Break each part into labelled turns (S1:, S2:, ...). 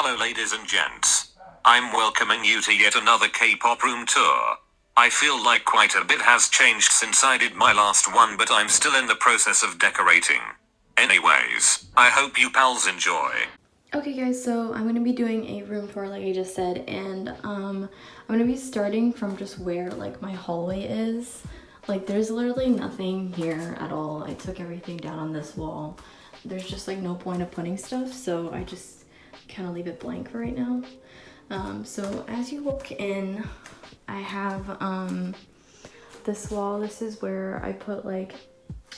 S1: Hello ladies and gents. I'm welcoming you to yet another K-pop room tour. I feel like quite a bit has changed since I did my last one, but I'm still in the process of decorating. Anyways, I hope you pals enjoy.
S2: Okay guys, so I'm going to be doing a room tour like I just said, and I'm going to be starting from just where like my hallway is. Like there's literally nothing here at all. I took everything down on this wall. There's just like no point of putting stuff, so I just kind of leave it blank for right now. So as you walk in, I have this wall. This is where I put like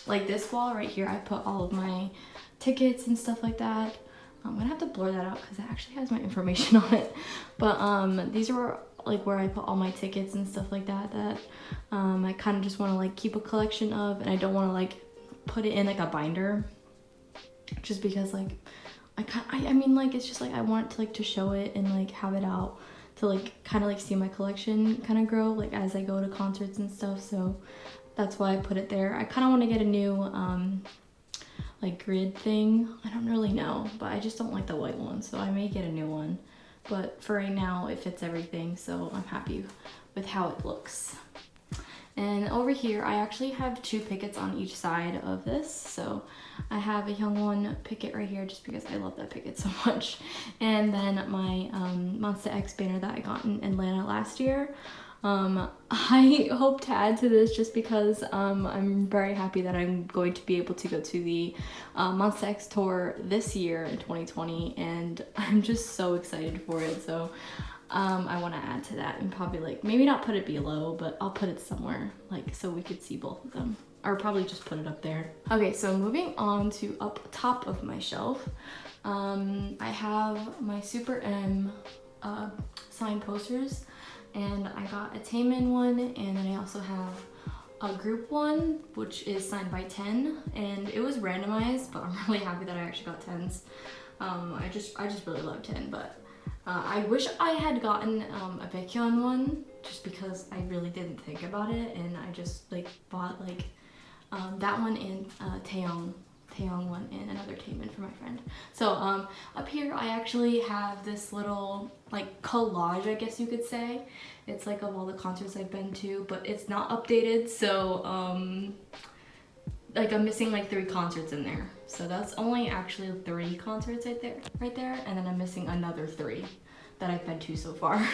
S2: this wall right here. I put all of my tickets and stuff like that. I'm gonna have to blur that out because it actually has my information on it. But these are like where I put all my tickets and stuff like that I kind of just want to like keep a collection of, and I don't want to like put it in like a binder just because like I mean like it's just like I want to like to show it and like have it out to like kind of like see my collection kind of grow like as I go to concerts and stuff. So that's why I put it there. I kind of want to get a new like grid thing. I don't really know, but I just don't like the white one, so I may get a new one. But for right now, it fits everything, so I'm happy with how it looks. And over here, I actually have 2 pickets on each side of this. So I have a young one picket right here just because I love that picket so much. And then my Monster X banner that I got in Atlanta last year. I hope to add to this just because I'm very happy that I'm going to be able to go to the Monster X tour this year in 2020, and I'm just so excited for it. So I want to add to that and probably like maybe not put it below, but I'll put it somewhere like so we could see both of them, or probably just put it up there. Okay, so moving on to up top of my shelf, I have my Super M signed posters. And I got a Taemin one, and then I also have a group one, which is signed by 10, and it was randomized, but I'm really happy that I actually got 10s. I just really love 10, but I wish I had gotten a Baekhyun one, just because I really didn't think about it, and I just like bought like that one and Taeyong one and another Taemin for my friend. So up here I actually have this little like collage, I guess you could say. It's like of all the concerts I've been to, but it's not updated, so like I'm missing like 3 concerts in there. So that's only actually 3 concerts right there, and then I'm missing another 3 that I've been to so far.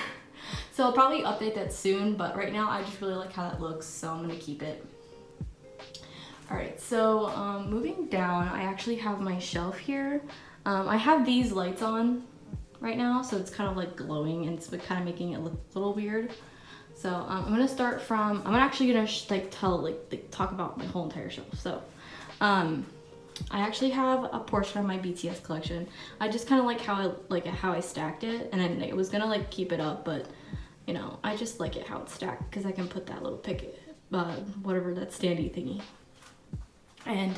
S2: So I'll probably update that soon, but right now I just really like how that looks, so I'm gonna keep it. Alright, so moving down, I actually have my shelf here. I have these lights on right now, so it's kind of like glowing and it's kind of making it look a little weird. So I'm gonna start from, I'm actually gonna talk about my whole entire shelf. So I actually have a portion of my Bts collection. I just kind of like how I stacked it, and I was gonna like keep it up, but you know, I just like it how it's stacked because I can put that little picket, whatever that standy thingy. And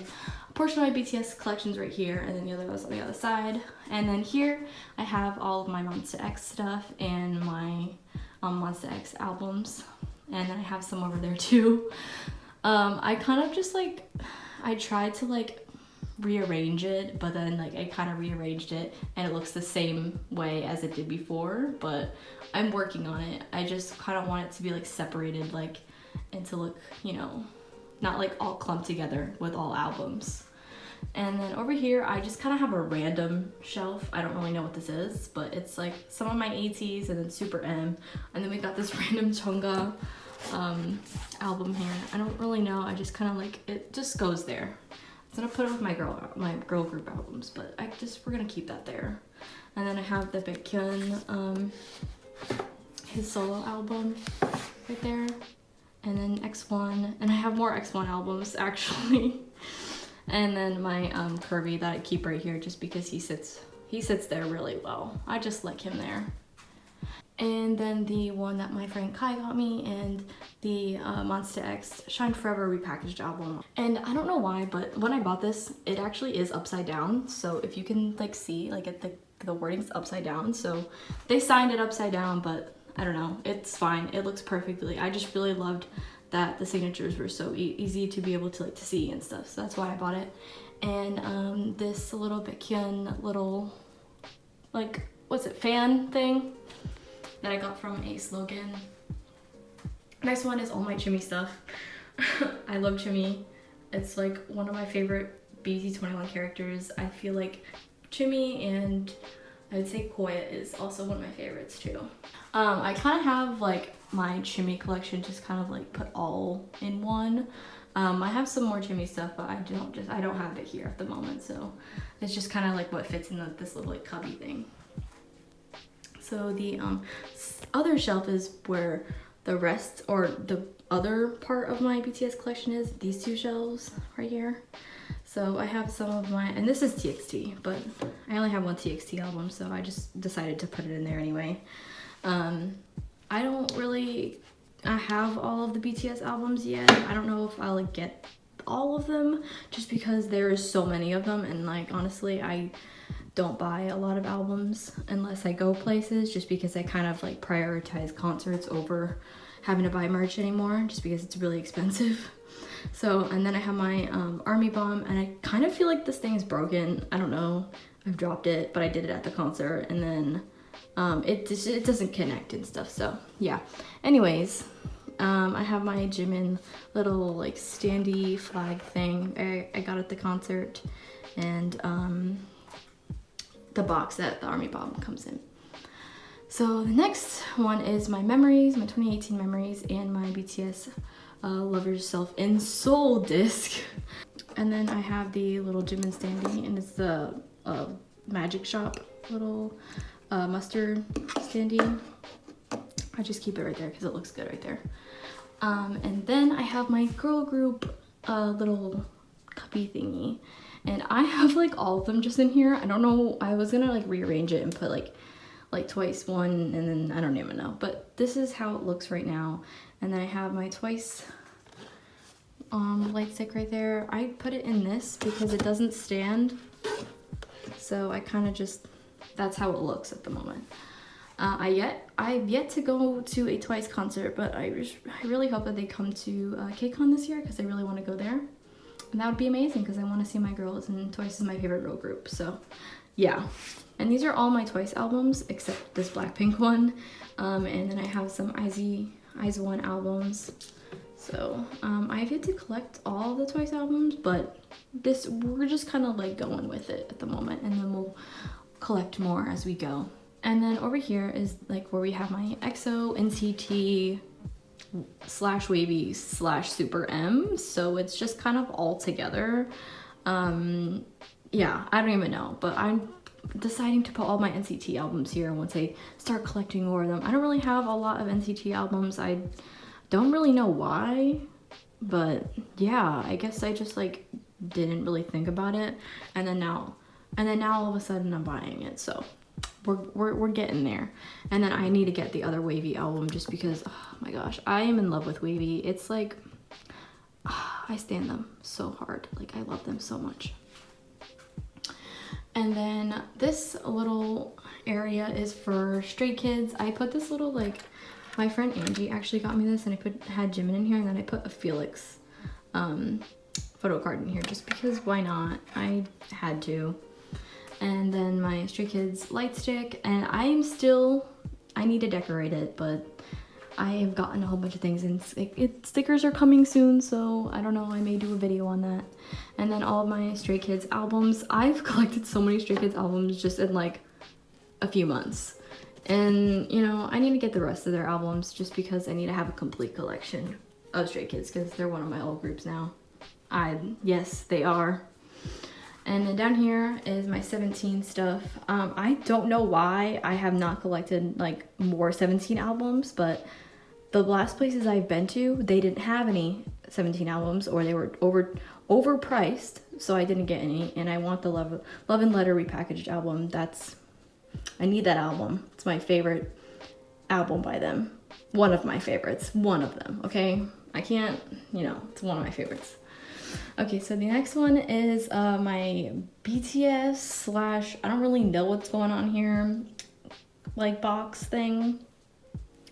S2: a portion of my Bts collection's right here, and then the other goes on the other side. And then here I have all of my Monster X stuff and my Monster X albums, and then I have some over there too. I kind of just like, I tried to like rearrange it, but then like I kind of rearranged it and it looks the same way as it did before, but I'm working on it. I just kind of want it to be like separated, like, and to look, you know, not like all clumped together with all albums. And then over here, I just kind of have a random shelf. I don't really know what this is, but it's like some of my ATs and then Super M. And then we got this random Chungha album here. I don't really know. I just kind of like, it just goes there. I was gonna put it with my girl group albums, but we're gonna keep that there. And then I have the Baekhyun, his solo album right there. And then X1, and I have more X1 albums actually. And then my Kirby that I keep right here just because he sits there really well. I just like him there. And then the one that my friend Kai got me, and the Monster X Shine Forever repackaged album. And I don't know why, but when I bought this, it actually is upside down. So if you can like see, like the wording's upside down. So they signed it upside down, but I don't know, it's fine. It looks perfectly. I just really loved that the signatures were so easy to be able to like to see and stuff. So that's why I bought it. And this little Baekhyun little like what's it, fan thing that I got from a slogan. Next one is all my Chimmy stuff. I love Chimmy. It's like one of my favorite BT21 characters. I feel like Chimmy and I would say Koya is also one of my favorites too. I kind of have like my Chimmy collection just kind of like put all in one. I have some more Chimmy stuff, but I don't have it here at the moment, so it's just kind of like what fits in this little like cubby thing. So the other shelf is where the rest or the other part of my BTS collection is, these two shelves right here. So I have some of my, and this is TXT, but I only have one TXT album, so I just decided to put it in there anyway. I have all of the BTS albums yet. I don't know if I'll like get all of them just because there is so many of them, and like honestly I don't buy a lot of albums unless I go places, just because I kind of like prioritize concerts over having to buy merch anymore, just because it's really expensive. So, and then I have my Army Bomb, and I kind of feel like this thing is broken. I don't know, I've dropped it, but I did it at the concert, and then it doesn't connect and stuff, so yeah. Anyways, I have my Jimin little like standee flag thing I got at the concert, and the box that the Army Bomb comes in. So the next one is my memories, my 2018 memories, and my BTS Love Yourself in Seoul disc. And then I have the little Jimin standee, and it's the Magic Shop little mustard standee. I just keep it right there because it looks good right there. And then I have my girl group little cubby thingy, and I have like all of them just in here. I don't know, I was gonna like rearrange it and put like Twice one, and then I don't even know, but this is how it looks right now. And then I have my Twice light stick right there. I put it in this because it doesn't stand, so I kind of just, that's how it looks at the moment. I've yet to go to a Twice concert, but I really hope that they come to KCON this year, because I really want to go there, and that would be amazing because I want to see my girls, and Twice is my favorite girl group. So yeah, and these are all my Twice albums except this Blackpink one, and then I have some IZ*ONE albums. So I've yet to collect all the Twice albums, but we're just kind of like going with it at the moment, and then we'll collect more as we go. And then over here is like where we have my EXO, NCT / Wavy / Super M. So it's just kind of all together. Yeah, I don't even know, but I'm deciding to put all my NCT albums here once I start collecting more of them. I don't really have a lot of NCT albums. I don't really know why, but yeah, I guess I just like didn't really think about it, and then now all of a sudden I'm buying it. So we're getting there. And then I need to get the other Wavy album, just because, oh my gosh, I am in love with Wavy. It's like, I stand them so hard. Like, I love them so much. And then this little area is for Stray Kids. I put this little, like, my friend Angie actually got me this, and I had Jimin in here, and then I put a Felix photo card in here just because why not? I had to. And then my Stray Kids light stick, and I need to decorate it, but I have gotten a whole bunch of things, and stickers are coming soon, so I don't know, I may do a video on that. And then all of my Stray Kids albums. I've collected so many Stray Kids albums just in like a few months, and you know, I need to get the rest of their albums just because I need to have a complete collection of Stray Kids, because they're one of my old groups now. Yes, they are. And then down here is my 17 stuff. I don't know why I have not collected like more 17 albums, but the last places I've been to, they didn't have any 17 albums, or they were overpriced, so I didn't get any. And I want the Love and Letter repackaged album. I need that album. It's my favorite album by them. One of my favorites. One of them, okay? I can't, it's one of my favorites. Okay, so the next one is my BTS / I don't really know what's going on here, like box thing.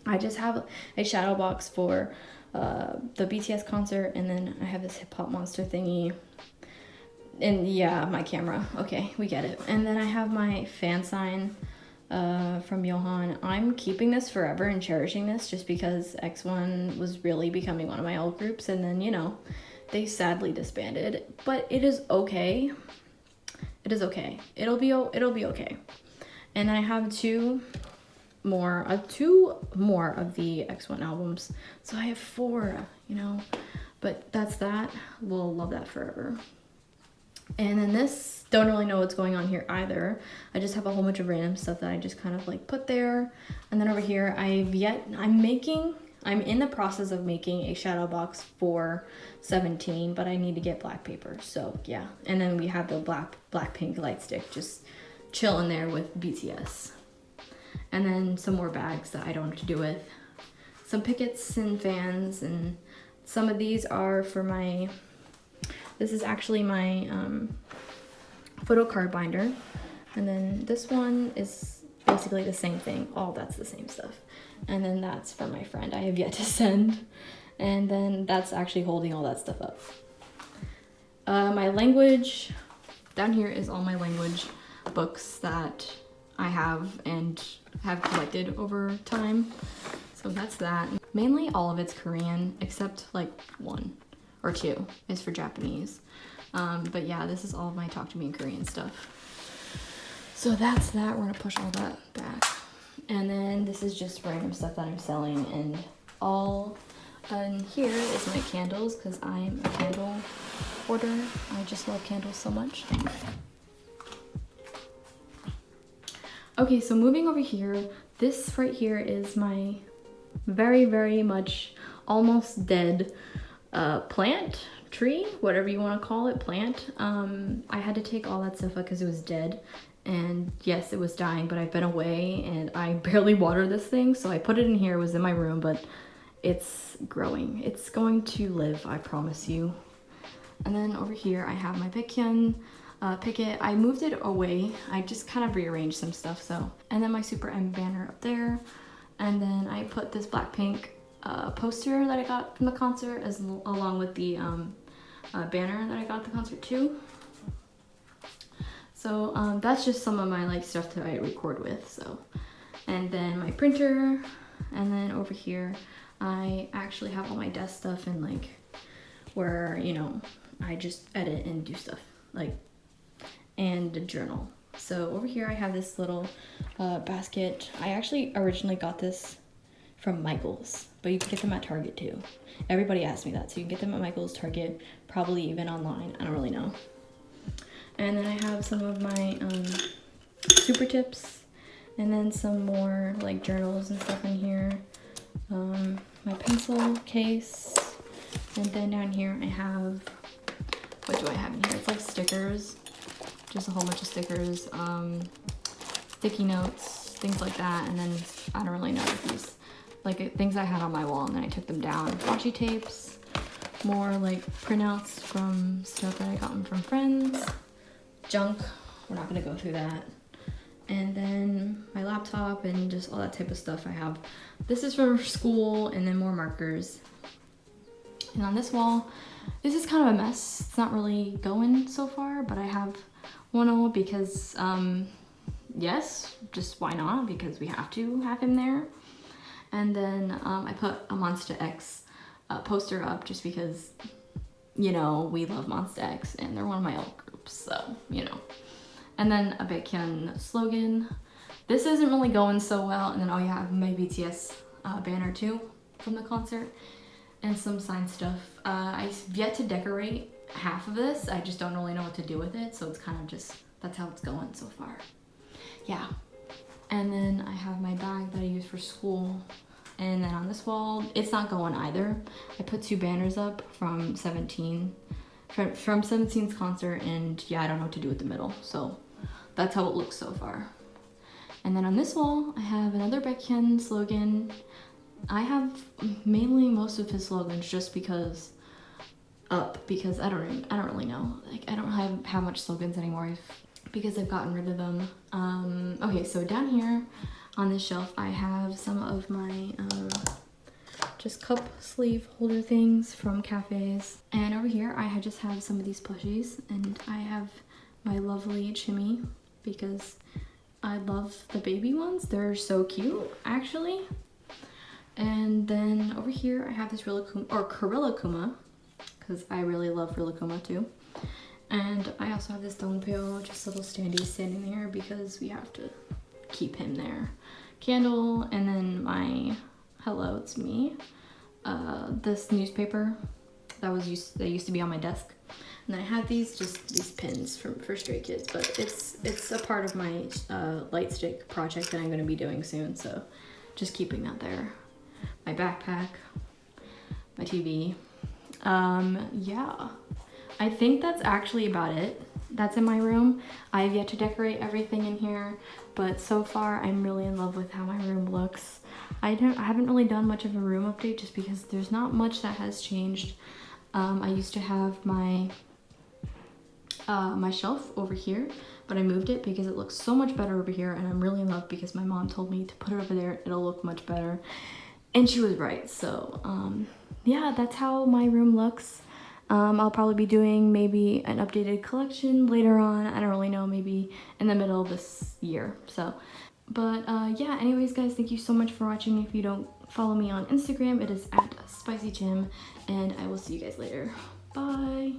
S2: I just have a shadow box for the BTS concert, and then I have this Hip Hop Monster thingy, and yeah, my camera. Okay, we get it. And then I have my fan sign from Johan. I'm keeping this forever and cherishing this just because X1 was really becoming one of my old groups, and then, you know, they sadly disbanded. But it is okay. It is okay. It'll be okay. And I have two more of the X1 albums. So I have 4, you know. But that's that. We'll love that forever. And then this, don't really know what's going on here either. I just have a whole bunch of random stuff that I just kind of like put there. And then over here, I'm in the process of making a shadow box for 17, but I need to get black paper. So yeah. And then we have the black pink light stick just chilling there with BTS. And then some more bags that I don't know what to do with. Some pickets and fans, and some of these are for this is actually my photo card binder. And then this one is basically the same thing. All that's the same stuff. And then that's for my friend I have yet to send. And then that's actually holding all that stuff up. My language, down here is all my language books that I have and have collected over time. So that's that. Mainly all of it's Korean, except like 1 or 2 is for Japanese. But yeah, this is all of my Talk to Me in Korean stuff. So that's that. We're gonna push all that back. And then this is just random stuff that I'm selling, and here is my candles, because I'm a candle hoarder. I just love candles so much. Okay, so moving over here, this right here is my very, very much almost dead plant, tree, whatever you want to call it, plant. I had to take all that stuff out because it was dead, and yes, it was dying, but I've been away and I barely water this thing, so I put it in here. It was in my room, but it's growing. It's going to live, I promise you. And then over here I have my Baekhyun picket. I moved it away. I just kind of rearranged some stuff, so. And then my Super M banner up there. And then I put this Blackpink poster that I got from the concert along with the banner that I got at the concert too. So that's just some of my like stuff that I record with. So, and then my printer, and then over here I actually have all my desk stuff and like where, you know, I just edit and do stuff like, and a journal. So over here I have this little basket. I actually originally got this from Michael's, but you can get them at Target too. Everybody asked me that, so you can get them at Michael's, Target, probably even online. I don't really know. And then I have some of my super tips, and then some more like journals and stuff in here. My pencil case, and then down here I have, what do I have in here? It's like stickers, just a whole bunch of stickers, sticky notes, things like that. And then I don't really know if these, like things I had on my wall and then I took them down. Washi tapes, more like printouts from stuff that I gotten from friends. Junk, we're not gonna go through that. And then my laptop and just all that type of stuff I have. This is from school, and then more markers. And on this wall, this is kind of a mess. It's not really going so far, but I have one because, yes, just why not? Because we have to have him there. And then I put a Monsta X poster up just because, you know, we love Monsta X and they're one of my old groups, so, you know. And then a Baekhyun slogan. This isn't really going so well. And then, oh yeah, I have my BTS banner too from the concert. And some signed stuff. I've yet to decorate half of this. I just don't really know what to do with it. So it's kind of just, that's how it's going so far. Yeah. And then I have my bag that I use for school. And then on this wall, it's not going either. I put 2 banners up from 17, from 17's concert, and yeah, I don't know what to do with the middle. So that's how it looks so far. And then on this wall, I have another Baekhyun slogan. I have mainly most of his slogans just because because I don't really know. Like I don't have much slogans anymore because I've gotten rid of them. Okay, so down here on this shelf, I have some of my just cup sleeve holder things from cafes. And over here, I just have some of these plushies, and I have my lovely Chimmy because I love the baby ones. They're so cute, actually. And then over here, I have this Rilakkuma, because I really love Rilakkuma too. And I also have this Dongpyo, just little standee standing there because we have to keep him there. Candle, and then my Hello, It's Me. This newspaper that used to be on my desk. And then I have these pins for Stray Kids, but it's a part of my light stick project that I'm going to be doing soon, so just keeping that there. My backpack, my TV. Yeah, I think that's actually about it. That's in my room. I have yet to decorate everything in here, but so far I'm really in love with how my room looks. I haven't really done much of a room update just because there's not much that has changed. I used to have my shelf over here, but I moved it because it looks so much better over here, and I'm really in love because my mom told me to put it over there, it'll look much better, and she was right. So yeah, that's how my room looks. I'll probably be doing maybe an updated collection later on. I don't really know, maybe in the middle of this year. So, but yeah, anyways guys, thank you so much for watching. If you don't follow me on Instagram, it is at spicychiim, and I will see you guys later. Bye.